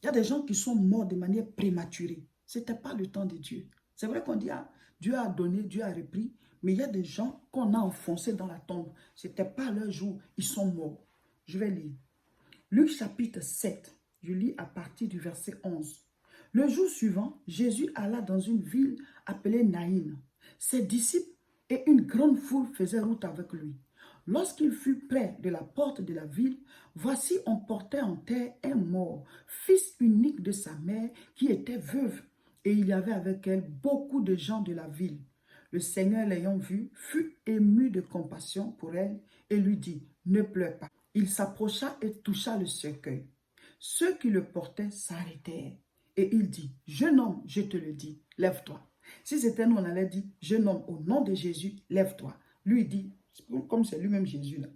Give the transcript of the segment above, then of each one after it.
Il y a des gens qui sont morts de manière prématurée. Ce n'était pas le temps de Dieu. C'est vrai qu'on dit, ah, Dieu a donné, Dieu a repris, mais il y a des gens qu'on a enfoncés dans la tombe. Ce n'était pas leur jour, ils sont morts. Je vais lire. Luc chapitre 7, je lis à partir du verset 11. Le jour suivant, Jésus alla dans une ville appelée Naïn. Ses disciples et une grande foule faisaient route avec lui. Lorsqu'il fut près de la porte de la ville, voici on portait en terre un mort, fils unique de sa mère, qui était veuve, et il y avait avec elle beaucoup de gens de la ville. Le Seigneur l'ayant vu, fut ému de compassion pour elle et lui dit, ne pleure pas. Il s'approcha et toucha le cercueil. Ceux qui le portaient s'arrêtèrent. Et il dit, jeune homme, je te le dis, lève-toi. Si c'était nous, on allait dire, jeune homme, au nom de Jésus, lève-toi. Lui, il dit, comme c'est lui-même Jésus, là.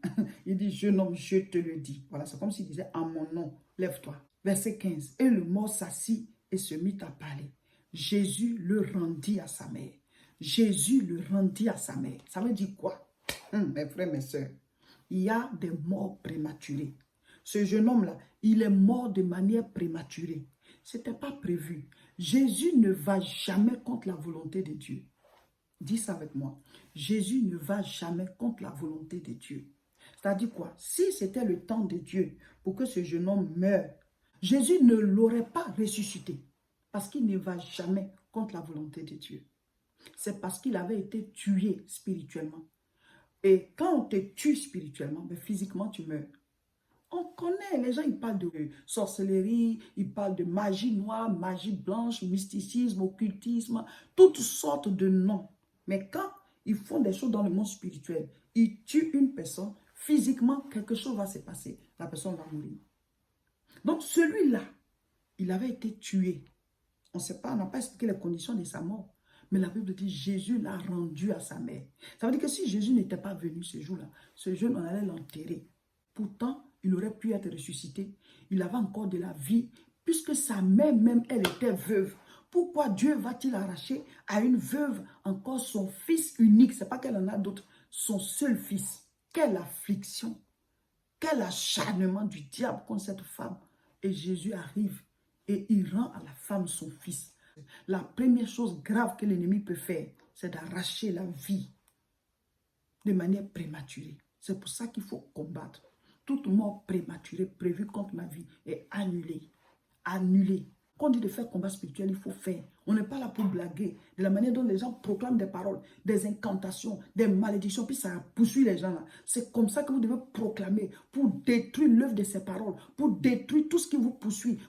Il dit, jeune homme, je te le dis. Voilà, c'est comme s'il disait, en mon nom, lève-toi. Verset 15. Et le mort s'assit et se mit à parler. Jésus le rendit à sa mère. Jésus le rendit à sa mère. Ça veut dire quoi? Mes frères, mes soeurs, il y a des morts prématurées. Ce jeune homme-là, il est mort de manière prématurée. Ce n'était pas prévu. Jésus ne va jamais contre la volonté de Dieu. Dis ça avec moi. Jésus ne va jamais contre la volonté de Dieu. C'est-à-dire quoi? Si c'était le temps de Dieu pour que ce jeune homme meure, Jésus ne l'aurait pas ressuscité. Parce qu'il ne va jamais contre la volonté de Dieu. C'est parce qu'il avait été tué spirituellement. Et quand on te tue spirituellement, ben physiquement tu meurs. On connaît, les gens ils parlent de sorcellerie, ils parlent de magie noire, magie blanche, mysticisme, occultisme, toutes sortes de noms. Mais quand ils font des choses dans le monde spirituel, ils tuent une personne, physiquement quelque chose va se passer, la personne va mourir. Donc celui-là, il avait été tué. On ne sait pas, on n'a pas expliqué les conditions de sa mort. Mais la Bible dit Jésus l'a rendu à sa mère. Ça veut dire que si Jésus n'était pas venu ce jour-là, ce jeune, on allait l'enterrer. Pourtant, il aurait pu être ressuscité. Il avait encore de la vie, puisque sa mère même, elle était veuve. Pourquoi Dieu va-t-il arracher à une veuve encore son fils unique? Ce n'est pas qu'elle en a d'autres, son seul fils. Quelle affliction, quel acharnement du diable contre cette femme. Et Jésus arrive et il rend à la femme son fils. La première chose grave que l'ennemi peut faire, c'est d'arracher la vie de manière prématurée. C'est pour ça qu'il faut combattre. Toute mort prématurée prévue contre ma vie est annulée. Annulée. Quand on dit de faire combat spirituel, il faut faire. On n'est pas là pour blaguer. De la manière dont les gens proclament des paroles, des incantations, des malédictions, puis ça poursuit les gens là. C'est comme ça que vous devez proclamer pour détruire l'œuvre de ces paroles, pour détruire tout ce qui vous poursuit.